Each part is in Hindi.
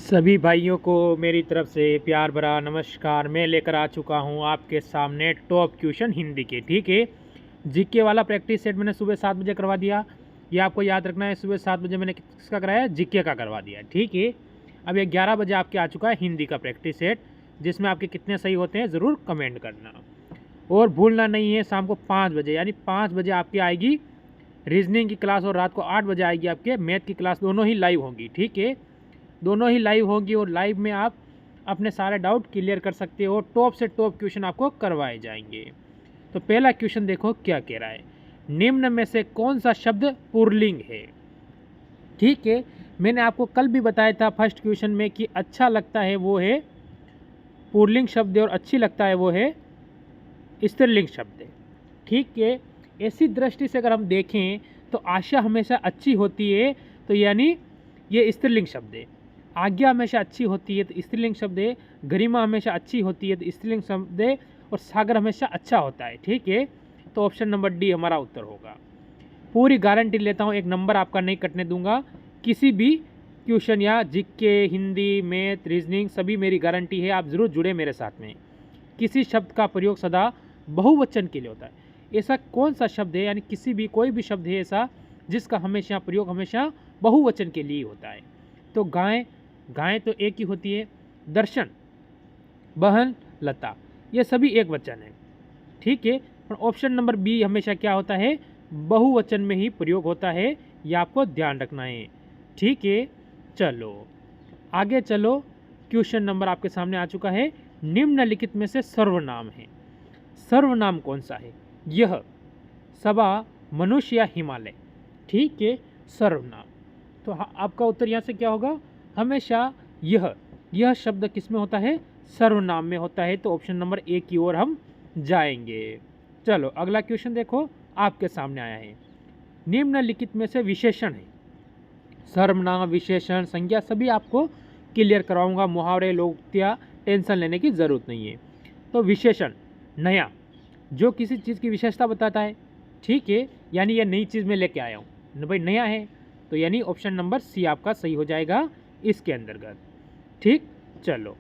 सभी भाइयों को मेरी तरफ से प्यार भरा नमस्कार। मैं लेकर आ चुका हूं आपके सामने टॉप क्वेश्चन हिंदी के। ठीक है, जीके वाला प्रैक्टिस सेट मैंने सुबह 7 बजे करवा दिया। ये आपको याद रखना है, सुबह 7 बजे मैंने किसका कराया? जीके का करवा दिया। ठीक है, अब ये 11 बजे आपके आ चुका है हिंदी का प्रैक्टिस सेट, जिसमें आपके कितने सही होते हैं ज़रूर कमेंट करना। और भूलना नहीं है, शाम को 5 बजे यानी 5 बजे आपकी आएगी रीजनिंग की क्लास और रात को 8 बजे आएगी आपके मैथ की क्लास। दोनों ही लाइव होंगी। ठीक है, दोनों ही लाइव होगी और लाइव में आप अपने सारे डाउट क्लियर कर सकते हो। टॉप से टॉप क्वेश्चन आपको करवाए जाएंगे। तो पहला क्वेश्चन देखो क्या कह रहा है, निम्न में से कौन सा शब्द पुल्लिंग है? ठीक है, मैंने आपको कल भी बताया था फर्स्ट क्वेश्चन में कि अच्छा लगता है वो है पुल्लिंग शब्द और अच्छी लगता है वो है स्त्रीलिंग शब्द। ठीक है, ऐसी दृष्टि से अगर हम देखें तो आशा हमेशा अच्छी होती है, तो यानी ये स्त्रीलिंग शब्द है। आज्ञा हमेशा अच्छी होती है तो स्त्रीलिंग शब्द है। गरिमा हमेशा अच्छी होती है तो स्त्रीलिंग शब्द है। और सागर हमेशा अच्छा होता है। ठीक है, तो ऑप्शन नंबर डी हमारा उत्तर होगा। पूरी गारंटी लेता हूँ, एक नंबर आपका नहीं कटने दूंगा। किसी भी क्वेश्चन या जीके, हिंदी, मैथ, रीजनिंग सभी मेरी गारंटी है। आप ज़रूर जुड़े मेरे साथ में। किसी शब्द का प्रयोग सदा बहुवचन के लिए होता है। ऐसा कौन सा शब्द है, यानी किसी भी कोई भी शब्द है ऐसा जिसका हमेशा प्रयोग हमेशा बहुवचन के लिए होता है? तो गाय, गाय तो एक ही होती है। दर्शन, बहन, लता, ये सभी एक वचन है। ठीक है, पर ऑप्शन नंबर बी हमेशा क्या होता है? बहुवचन में ही प्रयोग होता है। ये आपको ध्यान रखना है। ठीक है, चलो आगे चलो। क्वेश्चन नंबर आपके सामने आ चुका है, निम्नलिखित में से सर्वनाम है। सर्वनाम कौन सा है? यह, सबा, मनुष्य या हिमालय? ठीक है, सर्वनाम। तो आपका उत्तर यहाँ से क्या होगा? हमेशा यह शब्द किस में होता है? सर्वनाम में होता है। तो ऑप्शन नंबर ए की ओर हम जाएंगे। चलो अगला क्वेश्चन देखो आपके सामने आया है, निम्नलिखित में से विशेषण है। सर्वनाम, विशेषण, संज्ञा सभी आपको क्लियर करवाऊंगा। मुहावरे, लोकोक्तियाँ टेंशन लेने की ज़रूरत नहीं है। तो विशेषण, नया, जो किसी चीज़ की विशेषता बताता है। ठीक है, यानी ये नई चीज़ में लेके आया हूँ भाई, नया है, तो यानी ऑप्शन नंबर सी आपका सही हो जाएगा इसके अंतर्गत। ठीक, चलो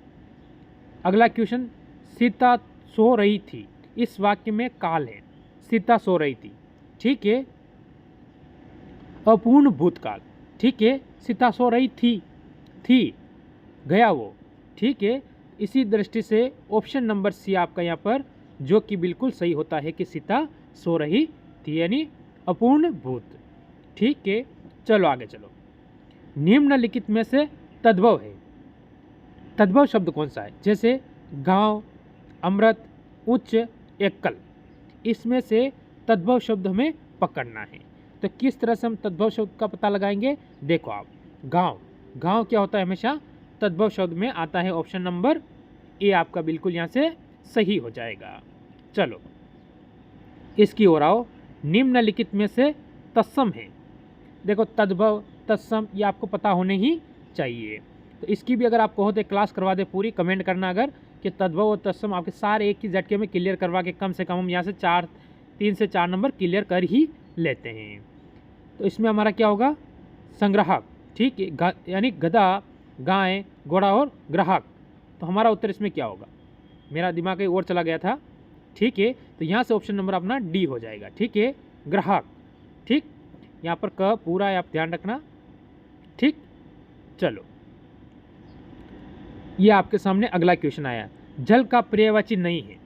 अगला क्वेश्चन, सीता सो रही थी, इस वाक्य में काल है। सीता सो रही थी, ठीक है, अपूर्ण भूतकाल। ठीक है, सीता सो रही थी गया वो। ठीक है, इसी दृष्टि से ऑप्शन नंबर सी आपका यहाँ पर जो कि बिल्कुल सही होता है कि सीता सो रही थी, यानी अपूर्ण भूत। ठीक है, चलो आगे चलो। निम्नलिखित में से तद्भव है। तद्भव शब्द कौन सा है? जैसे गांव, अमृत, उच्च, एकल, इसमें से तद्भव शब्द हमें पकड़ना है। तो किस तरह से हम तद्भव शब्द का पता लगाएंगे? देखो आप, गांव, गांव क्या होता है? हमेशा तद्भव शब्द में आता है। ऑप्शन नंबर ए आपका बिल्कुल यहाँ से सही हो जाएगा। चलो इसकी ओर आओ, निम्नलिखित में से तत्सम है। देखो तद्भव, तत्सम ये आपको पता होने ही चाहिए। तो इसकी भी अगर आप कहो तो क्लास करवा दे पूरी, कमेंट करना अगर कि तद्भव और तत्सम आपके सारे एक ही झटके में क्लियर करवा के कम से कम हम यहाँ से 3 से 4 नंबर क्लियर कर ही लेते हैं। तो इसमें हमारा क्या होगा? संग्राहक। ठीक है, यानी गधा, गाय, घोड़ा और ग्राहक। तो हमारा उत्तर इसमें क्या होगा? मेरा दिमाग कहीं और चला गया था। ठीक है, तो यहाँ से ऑप्शन नंबर अपना डी हो जाएगा। ठीक है, ग्राहक। ठीक, यहाँ पर क पूरा है, आप ध्यान रखना। ठीक, चलो ये आपके सामने अगला क्वेश्चन आया, जल का पर्यायवाची नहीं है।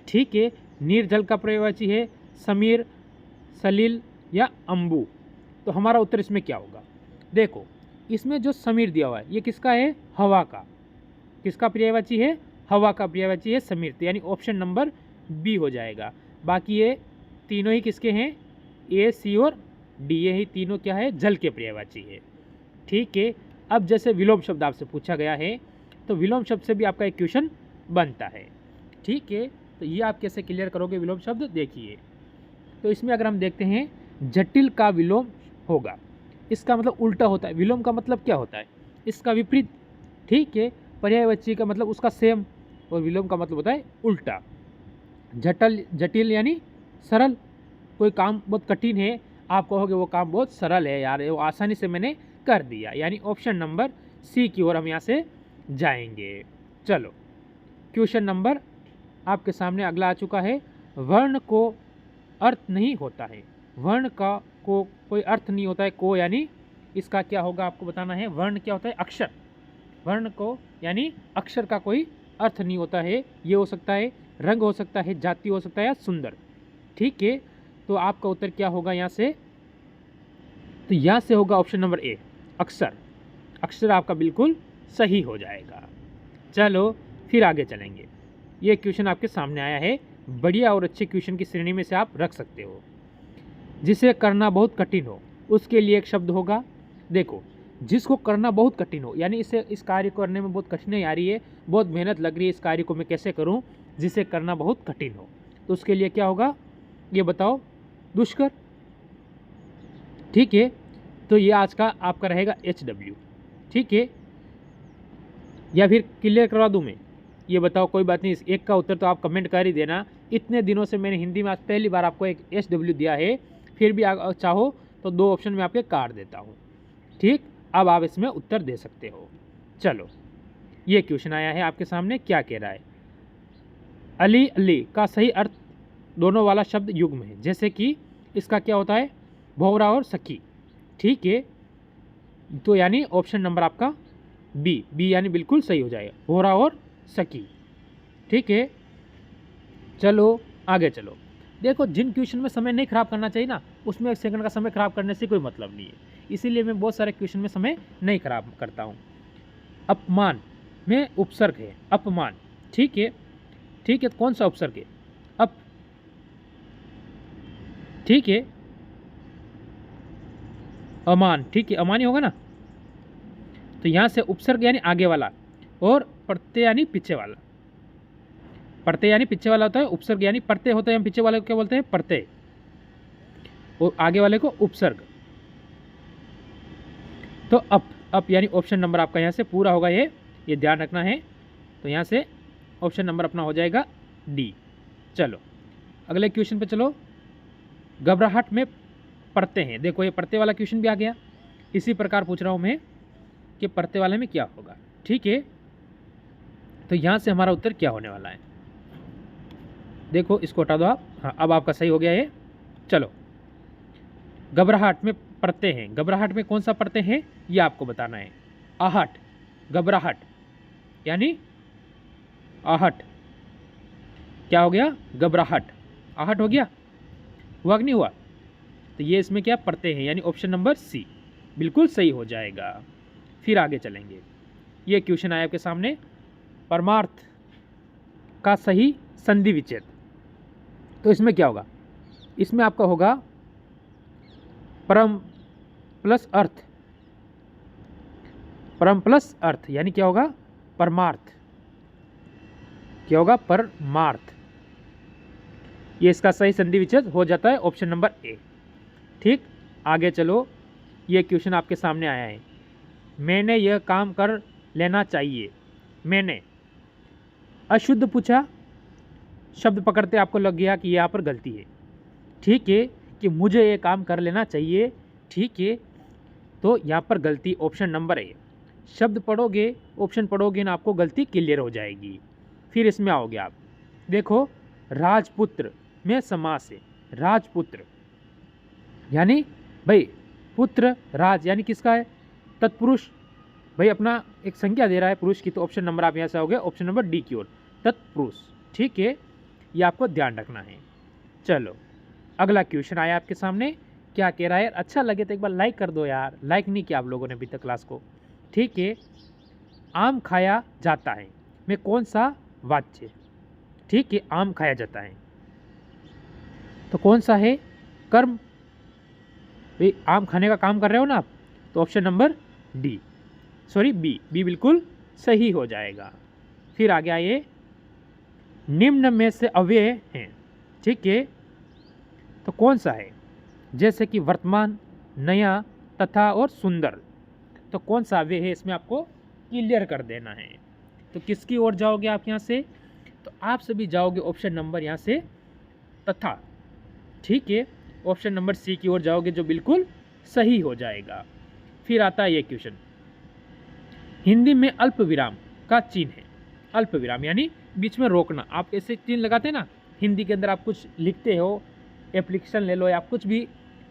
ठीक है, निर्जल का पर्यायवाची है, समीर, सलील या अंबु। तो हमारा उत्तर इसमें क्या होगा? देखो इसमें जो समीर दिया हुआ है ये किसका है? हवा का। किसका पर्यायवाची है? हवा का पर्यायवाची है समीर। तो यानी ऑप्शन नंबर बी हो जाएगा। बाकी ये तीनों ही किसके हैं? ए, सी और डी, ये ही तीनों क्या है? जल के पर्यायवाची है। ठीक है, अब जैसे विलोम शब्द आपसे पूछा गया है तो विलोम शब्द से भी आपका एक क्वेश्चन बनता है। ठीक है, तो ये आप कैसे क्लियर करोगे विलोम शब्द? देखिए, तो इसमें अगर हम देखते हैं जटिल का विलोम होगा, इसका मतलब उल्टा होता है। विलोम का मतलब क्या होता है? इसका विपरीत। ठीक है, पर्यायवाची का मतलब उसका सेम और विलोम का मतलब होता है उल्टा। जटिल यानी सरल, कोई काम बहुत कठिन है, आप कहोगे वो काम बहुत सरल है यार, वो आसानी से मैंने कर दिया, यानी ऑप्शन नंबर सी की ओर हम यहाँ से जाएंगे। चलो क्वेश्चन नंबर आपके सामने अगला आ चुका है। वर्ण को अर्थ नहीं होता है, वर्ण का को कोई अर्थ नहीं होता है, को यानी इसका क्या होगा आपको बताना है। वर्ण क्या होता है? अक्षर। वर्ण को यानी अक्षर का कोई अर्थ नहीं होता है। ये हो सकता है रंग, हो सकता है जाति, हो सकता है या सुंदर। ठीक है, तो आपका उत्तर क्या होगा यहाँ से? तो यहाँ से होगा ऑप्शन नंबर ए, अक्षर। अक्षर आपका बिल्कुल सही हो जाएगा। चलो फिर आगे चलेंगे। ये क्वेश्चन आपके सामने आया है, बढ़िया और अच्छे क्वेश्चन की श्रेणी में से आप रख सकते हो। जिसे करना बहुत कठिन हो उसके लिए एक शब्द होगा। देखो, जिसको करना बहुत कठिन हो यानी इस कार्य को करने में बहुत कठिनाई आ रही है, बहुत मेहनत लग रही है, इस कार्य को मैं कैसे करूं जिसे करना बहुत कठिन हो, तो उसके लिए क्या होगा ये बताओ? दुष्कर। ठीक है, तो ये आज का आपका रहेगा HW। ठीक है, या फिर क्लियर करवा दूं मैं? ये बताओ, कोई बात नहीं, इस एक का उत्तर तो आप कमेंट कर ही देना। इतने दिनों से मैंने हिंदी में आज पहली बार आपको एक HW दिया है, फिर भी चाहो तो 2 ऑप्शन में आपके काट देता हूँ। ठीक, अब आप इसमें उत्तर दे सकते हो। चलो ये क्वेश्चन आया है आपके सामने, क्या कह रहा है? अली अली का सही अर्थ दोनों वाला शब्द युग्म है, जैसे कि इसका क्या होता है? भौरा और सखी। ठीक है, तो यानी ऑप्शन नंबर आपका बी, बी यानी बिल्कुल सही हो जाएगा, भौरा और सखी। ठीक है, चलो आगे चलो। देखो, जिन क्वेश्चन में समय नहीं खराब करना चाहिए ना, उसमें 1 सेकंड का समय खराब करने से कोई मतलब नहीं है, इसीलिए मैं बहुत सारे क्वेश्चन में समय नहीं खराब करता हूँ। अपमान में उपसर्ग है, अपमान। ठीक है, ठीक है, कौन सा उपसर्ग है? अप। ठीक है, अमान। ठीक है, अमान ही होगा ना। तो यहाँ से उपसर्ग यानी आगे वाला, और प्रत्यय यानी पीछे वाला। प्रत्यय यानी पीछे वाला होता है, उपसर्ग यानी प्रत्यय होता है, हम पीछे वाले को क्या बोलते हैं? प्रत्यय, और आगे वाले को उपसर्ग। तो अप यानी ऑप्शन नंबर आपका यहाँ से पूरा होगा, ये ध्यान रखना है। तो यहाँ से ऑप्शन नंबर अपना हो जाएगा डी। चलो अगले क्वेश्चन पे चलो। घबराहट में पढ़ते हैं, देखो ये प्रत्यय वाला क्वेश्चन भी आ गया। इसी प्रकार पूछ रहा हूँ मैं कि प्रत्यय वाले में क्या होगा। ठीक है, तो यहाँ से हमारा उत्तर क्या होने वाला है? देखो इसको हटा दो आप। हाँ, अब आपका सही हो गया ये। चलो, घबराहट में प्रत्यय हैं, घबराहट में कौन सा प्रत्यय है ये आपको बताना है। आहट, घबराहट यानी आहट। क्या हो गया? घबराहट, आहट हो गया, हुआ कि नहीं हुआ? तो ये इसमें क्या प्रत्यय है, यानी ऑप्शन नंबर सी बिल्कुल सही हो जाएगा। फिर आगे चलेंगे। ये क्वेश्चन आया आपके सामने, परमार्थ का सही संधि विच्छेद। तो इसमें क्या होगा? इसमें आपका होगा परम प्लस अर्थ, परम प्लस अर्थ यानी क्या होगा? परमार्थ। क्या होगा? परमार्थ। ये इसका सही संधि विच्छेद हो जाता है ऑप्शन नंबर ए। ठीक, आगे चलो। ये क्वेश्चन आपके सामने आया है, मैंने यह काम कर लेना चाहिए। मैंने अशुद्ध पूछा, शब्द पकड़ते आपको लग गया कि यहाँ पर गलती है। ठीक है, कि मुझे ये काम कर लेना चाहिए। ठीक है, तो यहाँ पर गलती ऑप्शन नंबर ए। शब्द पढ़ोगे, ऑप्शन पढ़ोगे ना, आपको गलती क्लियर हो जाएगी। फिर इसमें आओगे आप, देखो राजपुत्र में समास है, राजपुत्र यानी भाई पुत्र, राज यानी किसका है? तत्पुरुष। भाई अपना एक संज्ञा दे रहा है पुरुष की, तो ऑप्शन नंबर आप यहाँ से आओगे ऑप्शन नंबर डी की ओर, तत्पुरुष। ठीक है, ये आपको ध्यान रखना है। चलो अगला क्वेश्चन आया आपके सामने, क्या कह रहा है? अच्छा लगे तो एक बार लाइक कर दो यार, लाइक नहीं किया आप लोगों ने अभी तक क्लास को। ठीक है, आम खाया जाता है में कौन सा वाच्य? ठीक है, आम खाया जाता है तो कौन सा है? कर्म। भाई आम खाने का काम कर रहे हो ना आप, तो option number D, sorry B, B बिल्कुल सही हो जाएगा। फिर आ गया ये, निम्न में से अव्यय हैं। ठीक है, तो कौन सा है? जैसे कि वर्तमान, नया, तथा और सुंदर। तो कौन सा अव्यय है इसमें आपको क्लियर कर देना है। तो किसकी ओर जाओगे आप यहाँ से? तो आप सभी जाओगे ऑप्शन नंबर यहाँ से तथा। ठीक है, ऑप्शन नंबर सी की ओर जाओगे, जो बिल्कुल सही हो जाएगा। फिर आता है ये क्वेश्चन, हिंदी में अल्प विराम का चिन्ह है। अल्प विराम यानी बीच में रोकना। आप ऐसे चिन्ह लगाते हैं ना, हिंदी के अंदर आप कुछ लिखते हो, एप्लीकेशन ले लो या कुछ भी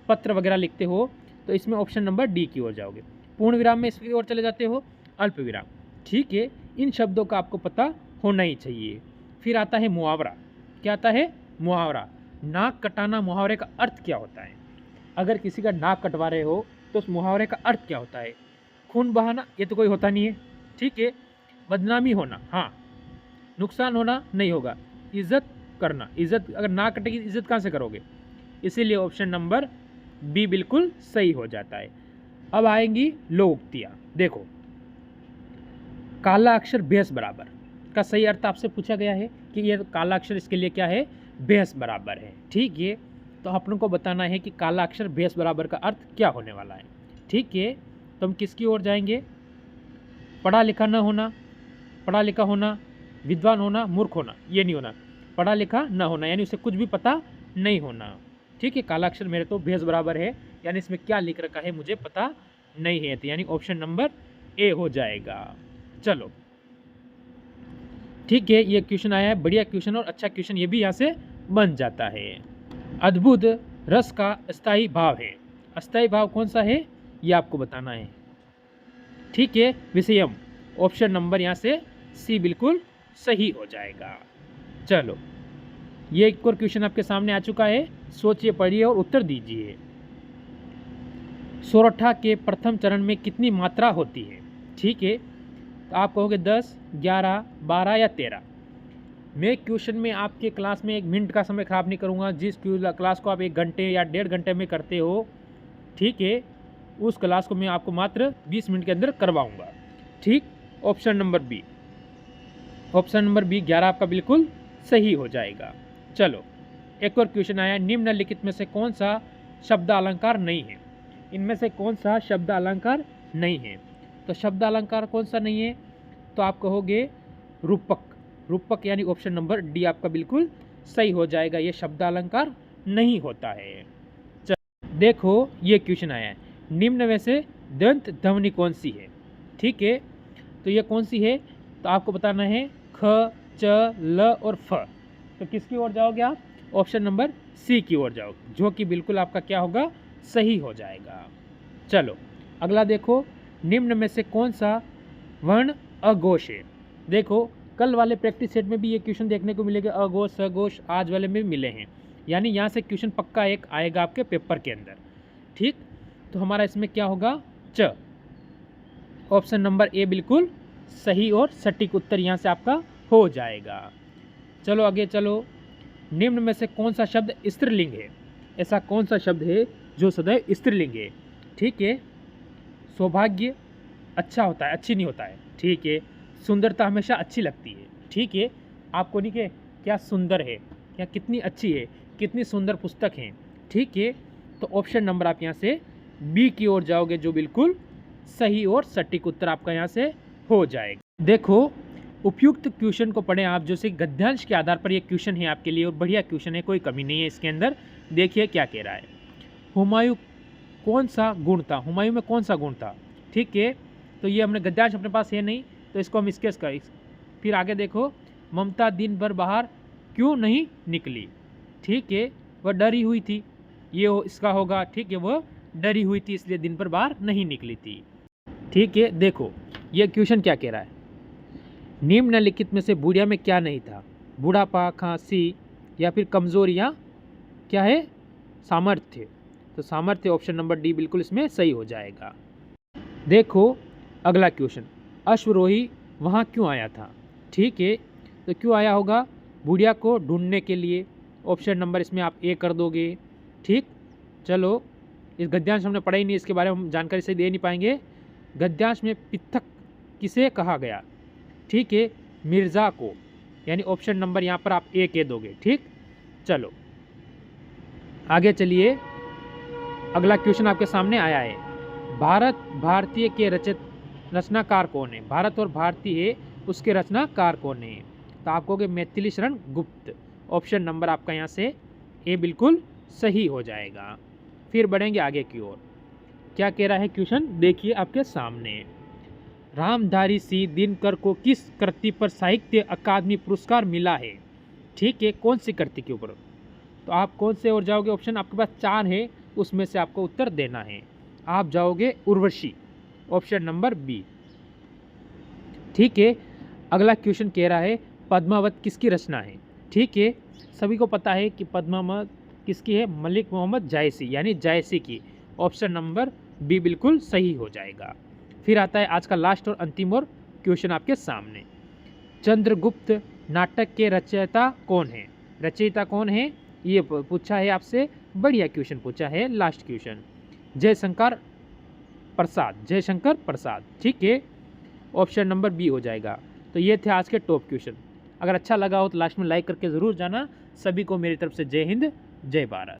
पत्र वगैरह लिखते हो, तो इसमें ऑप्शन नंबर डी की ओर जाओगे। पूर्ण विराम में इसकी ओर चले जाते हो, अल्प विराम। ठीक है, इन शब्दों का आपको पता होना ही चाहिए। फिर आता है मुहावरा। क्या आता है? मुहावरा। नाक कटाना मुहावरे का अर्थ क्या होता है? अगर किसी का नाक कटवा रहे हो तो उस मुहावरे का अर्थ क्या होता है? खून बहाना, ये तो कोई होता नहीं है। ठीक है। बदनामी होना, हाँ। नुकसान होना नहीं होगा। इज्जत करना, इज्जत अगर नाक कटेगी इज्जत कहाँ से करोगे? इसीलिए ऑप्शन नंबर बी बिल्कुल सही हो जाता है। अब आएंगी लोकोक्तियाँ। देखो, काला अक्षर बेहस बराबर का सही अर्थ आपसे पूछा गया है कि ये काला अक्षर इसके लिए क्या है? बेहस बराबर है। ठीक है, तो अपन को बताना है कि काला अक्षर बेहस बराबर का अर्थ क्या होने वाला है। ठीक है, तो हम किसकी ओर जाएंगे? पढ़ा लिखा न होना, पढ़ा लिखा होना, विद्वान होना, मूर्ख होना, ये नहीं होना। पढ़ा लिखा न होना यानी उसे कुछ भी पता नहीं होना। ठीक है, काला अक्षर मेरे तो बेहस बराबर है, यानी इसमें क्या लिख रखा है मुझे पता नहीं है, तो यानी ऑप्शन नंबर ए हो जाएगा। चलो ठीक है, ये क्वेश्चन आया है, बढ़िया क्वेश्चन और अच्छा क्वेश्चन ये भी यहाँ से बन जाता है। अद्भुत रस का अस्थायी भाव है। अस्थायी भाव कौन सा है ये आपको बताना है। ठीक है, विषयम। ऑप्शन नंबर यहाँ से सी बिल्कुल सही हो जाएगा। चलो, ये एक और क्वेश्चन आपके सामने आ चुका है, सोचिए, पढ़िए और उत्तर दीजिए। सोरठा के प्रथम चरण में कितनी मात्रा होती है? ठीक है, तो आप कहोगे 10, 11, 12 या 13। मैं क्वेश्चन में आपके क्लास में 1 मिनट का समय खराब नहीं करूंगा। जिस क्लास को आप 1 घंटे या 1.5 घंटे में करते हो, ठीक है, उस क्लास को मैं आपको मात्र 20 मिनट के अंदर करवाऊंगा। ठीक, option number B. Option number B 11 आपका बिल्कुल सही हो जाएगा। चलो, एक और क्वेश्चन आया, निम्नलिखित में से कौन सा शब्द अलंकार नहीं है? इनमें से कौन सा शब्द अलंकार नहीं है? तो शब्द अलंकार कौन सा नहीं है? तो आप कहोगे रूपक। रूपक यानी ऑप्शन नंबर डी आपका बिल्कुल सही हो जाएगा, ये शब्द अलंकार नहीं होता है। चलो देखो, ये क्वेश्चन आया है, निम्न में से दंत ध्वनि कौन सी है? ठीक है, तो ये कौन सी है? तो आपको बताना है ख, च, ल और फ। तो किसकी ओर जाओगे आप? ऑप्शन नंबर सी की ओर जाओ, जो कि बिल्कुल आपका क्या होगा? सही हो जाएगा। चलो अगला देखो, निम्न में से कौन सा वर्ण अघोष है? देखो, कल वाले प्रैक्टिस सेट में भी ये क्वेश्चन देखने को मिलेगा, अघोष सघोष, आज वाले में मिले हैं, यानी यहाँ से क्वेश्चन पक्का एक आएगा आपके पेपर के अंदर। ठीक, तो हमारा इसमें क्या होगा? च। ऑप्शन नंबर ए बिल्कुल सही और सटीक उत्तर यहाँ से आपका हो जाएगा। चलो आगे चलो, निम्न में से कौन सा शब्द स्त्रीलिंग है? ऐसा कौन सा शब्द है जो सदैव स्त्रीलिंग है? ठीक है, सौभाग्य अच्छा होता है, अच्छी नहीं होता है। ठीक है, सुंदरता हमेशा अच्छी लगती है। ठीक है, आपको नहीं कि क्या सुंदर है, क्या कितनी अच्छी है, कितनी सुंदर पुस्तक है। ठीक है, तो ऑप्शन नंबर आप यहाँ से बी की ओर जाओगे, जो बिल्कुल सही और सटीक उत्तर आपका यहाँ से हो जाएगा। देखो, उपयुक्त क्वेश्चन को पढ़ें आप, जो से गद्यांश के आधार पर ये क्वेश्चन है आपके लिए और बढ़िया क्वेश्चन है, कोई कमी नहीं है इसके अंदर। देखिए क्या कह रहा है, हुमायूं कौन सा गुण था? हुमायूं में कौन सा गुण था? ठीक है, तो ये हमने गद्यांश अपने पास है नहीं, तो इसको हम स्केच करें। फिर आगे देखो, ममता दिन भर बाहर क्यों नहीं निकली? ठीक है, वह डरी हुई थी, ये इसका होगा। ठीक है, वह डरी हुई थी इसलिए दिन भर बाहर नहीं निकली थी। ठीक है, देखो ये क्वेश्चन क्या कह रहा है, निम्नलिखित में से बुढ़िया में क्या नहीं था? बुढ़ापा, खांसी या फिर कमजोरियाँ, क्या है? सामर्थ्य। तो सामर्थ्य ऑप्शन नंबर डी बिल्कुल इसमें सही हो जाएगा। देखो अगला क्वेश्चन, अश्वरोही वहाँ क्यों आया था? ठीक है, तो क्यों आया होगा? बुढ़िया को ढूंढने के लिए। ऑप्शन नंबर इसमें आप ए कर दोगे। ठीक, चलो, इस गद्यांश हमने पढ़ा ही नहीं, इसके बारे में हम जानकारी सही दे नहीं पाएंगे। गद्यांश में पृथक किसे कहा गया? ठीक है, मिर्ज़ा को, यानी ऑप्शन नंबर यहाँ पर आप ए कह दोगे। ठीक, चलो आगे चलिए, अगला क्वेश्चन आपके सामने आया है, भारत भारतीय के रचनाकार कौन है? भारत और भारतीय उसके रचनाकार कौन है? तो आप कहोगे मैथिली शरण गुप्त। ऑप्शन नंबर आपका यहाँ से ए बिल्कुल सही हो जाएगा। फिर बढ़ेंगे आगे की ओर, क्या कह रहा है क्वेश्चन, देखिए आपके सामने, रामधारी सिंह दिनकर को किस कृति पर साहित्य अकादमी पुरस्कार मिला है? ठीक है, कौन सी कृति के ऊपर? तो आप कौन से और जाओगे? ऑप्शन आपके पास 4 है, उसमें से आपको उत्तर देना है। आप जाओगे उर्वशी, ऑप्शन नंबर बी। ठीक है, अगला क्वेश्चन कह रहा है पद्मावत किसकी रचना है? ठीक है, सभी को पता है कि पद्मावत किसकी है? मलिक मोहम्मद जायसी, यानी जायसी की। ऑप्शन नंबर बी बिल्कुल सही हो जाएगा। फिर आता है आज का लास्ट और अंतिम और क्वेश्चन आपके सामने। चंद्रगुप्त नाटक के रचयिता कौन है? रचयिता कौन है ये पूछा है आपसे, बढ़िया क्वेश्चन पूछा है। Last question, Jaishankar Prasad, Jaishankar Prasad. ठीक है, ऑप्शन नंबर बी हो जाएगा। तो ये थे आज के टॉप क्वेश्चन। अगर अच्छा लगा हो तो लास्ट में लाइक करके ज़रूर जाना। सभी को मेरी तरफ से जय हिंद, जय भारत।